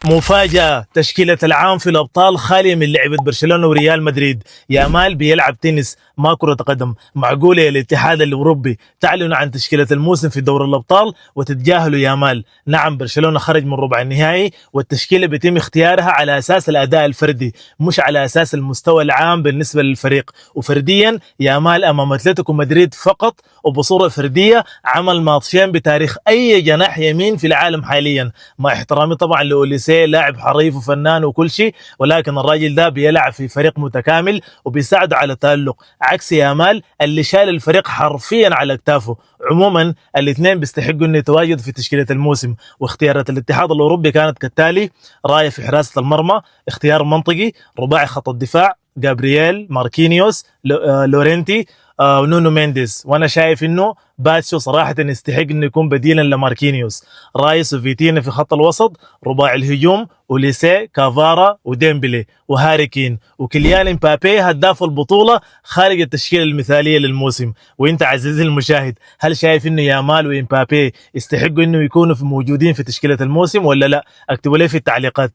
مفاجأة، تشكيلة العام في الأبطال خالية من لعبة برشلونة وريال مدريد. يامال بيلعب تنس ما كرة قدم. معقولة يا الاتحاد الأوروبي تعلن عن تشكيلة الموسم في دور الأبطال وتتجاهلوا يامال؟ نعم، برشلونة خرج من ربع النهائي والتشكيلة بيتم اختيارها على أساس الأداء الفردي مش على أساس المستوى العام بالنسبة للفريق. وفرديا يامال أمام أتلتيكو مدريد فقط وبصورة فردية عمل ماتشين بتاريخ أي جناح يمين في العالم حاليا، مع احترامي طبعا لأوليسيه لاعب حريف وفنان وكل شيء، ولكن الراجل ده بيلعب في فريق متكامل وبيساعده على التألق، عكس يامال اللي شال الفريق حرفيا على اكتافه. عموما الاثنين بيستحقوا انه يتواجدوا في تشكيلة الموسم. واختيارات الاتحاد الاوروبي كانت كالتالي: راية في حراسة المرمى، اختيار منطقي، رباعي خط الدفاع جابرييل، ماركينيوس، لورينتي، ونونو مينديز. وانا شايف انه باتشو صراحة يستحق انه يكون بديلا لماركينيوس. رايس وفيتينا في خط الوسط، رباعي الهجوم اوليسيه، كافارا، وديمبلي، وهاري كين، وكيليان امبابي هداف البطولة خارج التشكيلة المثالية للموسم. وانت عزيزي المشاهد، هل شايف انه يامال وامبابي يستحقوا انه يكونوا موجودين في تشكيلة الموسم ولا لا؟ اكتبوا لي في التعليقات.